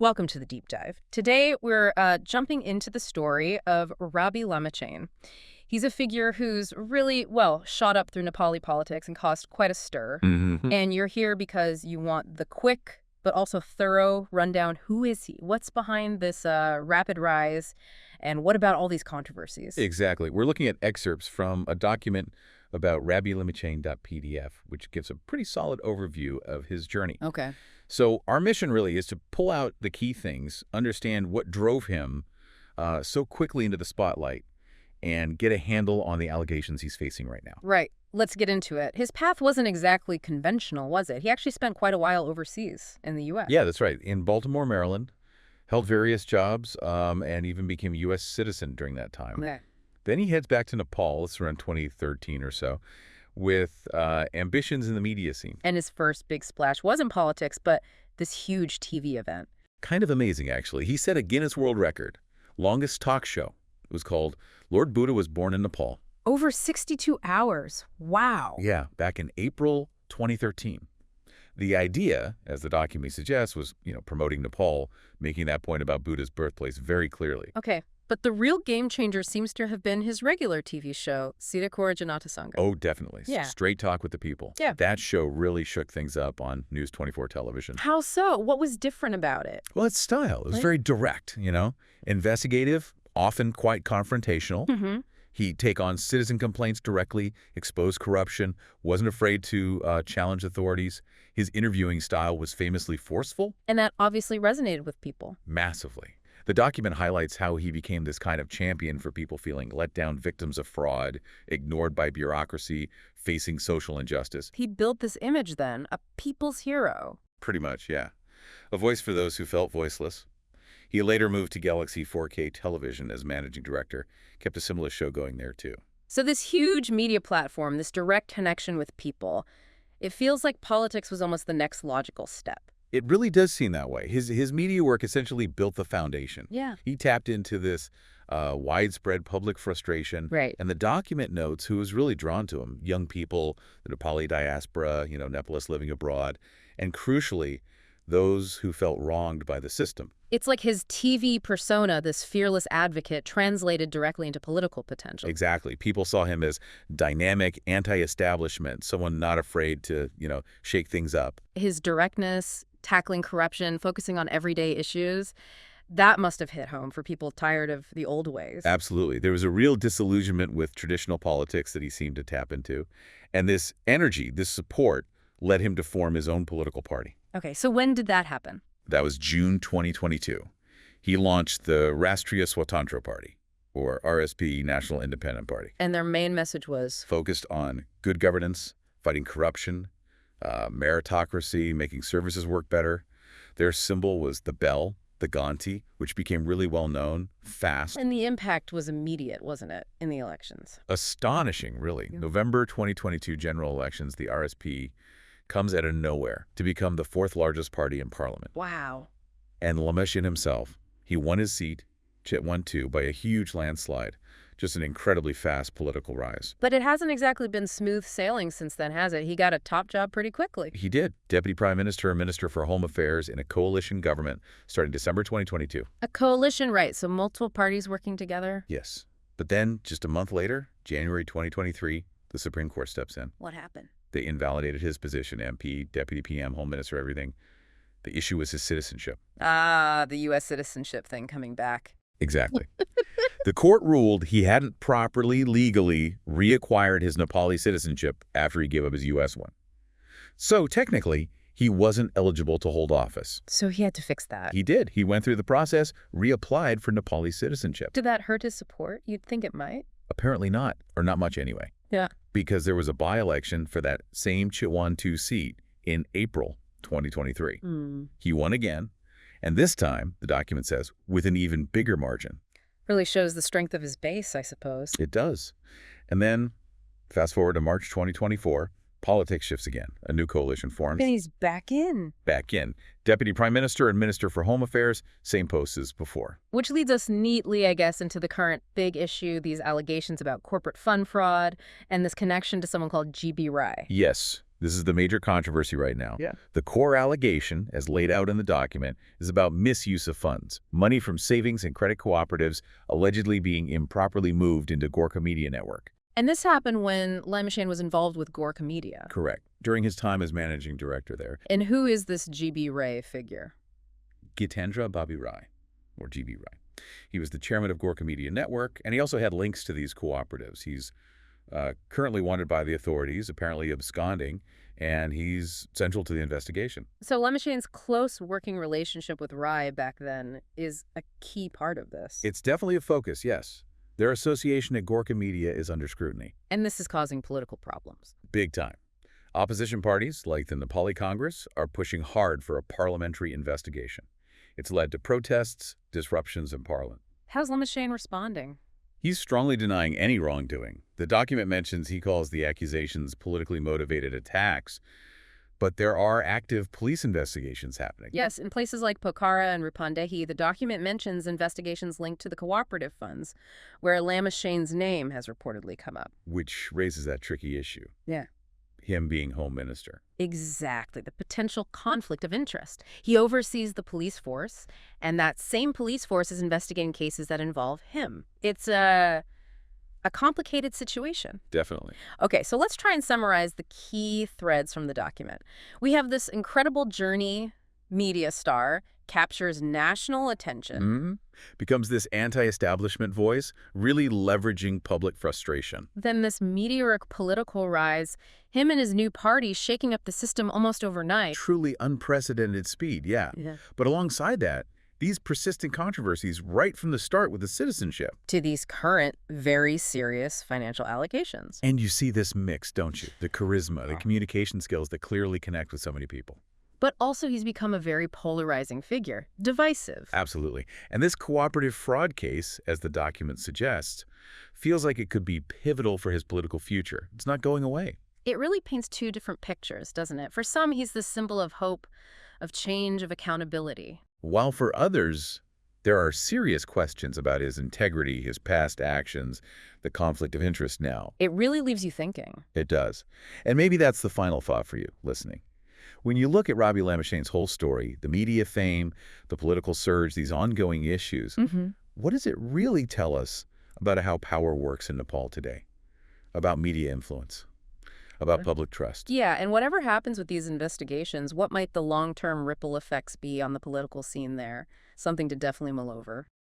Welcome to the deep dive. Today, we're jumping into the story of Rabi Lamichhane. He's a figure who's really, well, shot up through Nepali politics and caused quite a stir. And you're here because you want the quick but also thorough rundown. Who is he? What's behind this rapid rise? And what about all these controversies? Exactly. We're looking at excerpts from a document about rabilamichhane.pdf, which gives a pretty solid overview of his journey. Okay. So our mission really is to pull out the key things, understand what drove him so quickly into the spotlight, and get a handle on the allegations he's facing right now. Right. Let's get into it. His path wasn't exactly conventional, was it? He actually spent quite a while overseas in the U.S. Yeah, that's right. In Baltimore, Maryland, held various jobs, and even became a U.S. citizen during that time. Okay. Then he heads back to Nepal, it's around 2013 or so, with ambitions in the media scene. And his first big splash was in politics, but this huge TV event. Kind of amazing, actually. He set a Guinness World Record, longest talk show. It was called Lord Buddha Was Born in Nepal. Over 62 hours. Wow. Yeah, back in April 2013. The idea, as the document suggests, was, promoting Nepal, making that point about Buddha's birthplace very clearly. Okay, but the real game changer seems to have been his regular TV show, Sidha Kura Janata Sanga. Oh, definitely. Yeah. Straight talk with the people. Yeah. That show really shook things up on News 24 television. How so? What was different about it? Well, its style. It was very direct, investigative, often quite confrontational. He'd take on citizen complaints directly, expose corruption, wasn't afraid to challenge authorities. His interviewing style was famously forceful. And that obviously resonated with people. Massively. The document highlights how he became this kind of champion for people feeling let down, victims of fraud, ignored by bureaucracy, facing social injustice. He built this image then, a people's hero. Pretty much, yeah. A voice for those who felt voiceless. He later moved to Galaxy 4K Television as managing director, kept a similar show going there too. So this huge media platform, this direct connection with people, it feels like politics was almost the next logical step. It really does seem that way. His media work essentially built the foundation. Yeah. He tapped into this widespread public frustration. Right. And the document notes who was really drawn to him. Young people, the Nepali diaspora, Nepalese living abroad, and crucially, those who felt wronged by the system. It's like his TV persona, this fearless advocate, translated directly into political potential. Exactly. People saw him as dynamic, anti-establishment, someone not afraid to, shake things up. His directness, tackling corruption, focusing on everyday issues, that must have hit home for people tired of the old ways. Absolutely. There was a real disillusionment with traditional politics that he seemed to tap into. And this energy, this support, led him to form his own political party. Okay, so when did that happen? That was June 2022. He launched the Rastriya Swatantra Party, or RSP, National Independent Party. And their main message was? Focused on good governance, fighting corruption, meritocracy, making services work better. Their symbol was the bell, the Ganti, which became really well known, fast. And the impact was immediate, wasn't it, in the elections? Astonishing, really. Yeah. November 2022 general elections, the RSP comes out of nowhere to become the fourth largest party in parliament. Wow. And Lamichhane himself, he won his seat, Chit won too, by a huge landslide. Just an incredibly fast political rise. But it hasn't exactly been smooth sailing since then, has it? He got a top job pretty quickly. He did. Deputy Prime Minister and Minister for Home Affairs in a coalition government starting December 2022. A coalition, right, so multiple parties working together? Yes. But then, just a month later, January 2023, the Supreme Court steps in. What happened? They invalidated his position, MP, Deputy PM, Home Minister, everything. The issue was his citizenship. Ah, the U.S. citizenship thing coming back. Exactly. The court ruled he hadn't properly, legally reacquired his Nepali citizenship after he gave up his U.S. one. So, technically, he wasn't eligible to hold office. So he had to fix that. He did. He went through the process, reapplied for Nepali citizenship. Did that hurt his support? You'd think it might. Apparently not, or not much anyway. Yeah. Because there was a by-election for that same Chitwan 2 seat in April 2023. He won again, and this time, the document says, with an even bigger margin. Really shows the strength of his base, I suppose. It does. And then, fast forward to March 2024, politics shifts again. A new coalition forms. And he's back in. Back in. Deputy Prime Minister and Minister for Home Affairs, same posts as before. Which leads us neatly, I guess, into the current big issue, these allegations about corporate fund fraud and this connection to someone called G.B. Rai. Yes. This is the major controversy right now. Yeah. The core allegation, as laid out in the document, is about misuse of funds. Money from savings and credit cooperatives allegedly being improperly moved into Gorka Media Network. And this happened when Lamichhane was involved with Gorka Media. Correct. During his time as managing director there. And who is this GB Ray figure? Gitendra Babi Rai, or GB Rai. He was the chairman of Gorka Media Network, and he also had links to these cooperatives. He's currently wanted by the authorities, apparently absconding, and he's central to the investigation. So Lamichane's close working relationship with Rai back then is a key part of this. It's definitely a focus, yes. Their association at Gorka Media is under scrutiny. And this is causing political problems. Big time. Opposition parties, like the Nepali Congress, are pushing hard for a parliamentary investigation. It's led to protests, disruptions in Parliament. How's Lamichhane responding? He's strongly denying any wrongdoing. The document mentions he calls the accusations politically motivated attacks, but there are active police investigations happening. Yes, in places like Pokhara and Rupandehi, the document mentions investigations linked to the cooperative funds, where Lamichane's name has reportedly come up. Which raises that tricky issue. Yeah. Him being home minister. Exactly, the potential conflict of interest. He oversees the police force, and that same police force is investigating cases that involve him. It's a complicated situation. Definitely. Okay, so let's try and summarize the key threads from the document. We have this incredible journey media star, captures national attention. Becomes this anti-establishment voice, really leveraging public frustration. Then this meteoric political rise, him and his new party shaking up the system almost overnight. Truly unprecedented speed, yeah. But alongside that, these persistent controversies right from the start with the citizenship. To these current, very serious financial allegations. And you see this mix, don't you? The charisma, the communication skills that clearly connect with so many people. But also he's become a very polarizing figure, divisive. Absolutely. And this cooperative fraud case, as the document suggests, feels like it could be pivotal for his political future. It's not going away. It really paints two different pictures, doesn't it? For some, he's the symbol of hope, of change, of accountability. While for others, there are serious questions about his integrity, his past actions, the conflict of interest now. It really leaves you thinking. It does. And maybe that's the final thought for you, listening. When you look at Rabi Lamichane's whole story, the media fame, the political surge, these ongoing issues, what does it really tell us about how power works in Nepal today? About media influence? About public trust? Yeah, and whatever happens with these investigations, what might the long-term ripple effects be on the political scene there? Something to definitely mull over.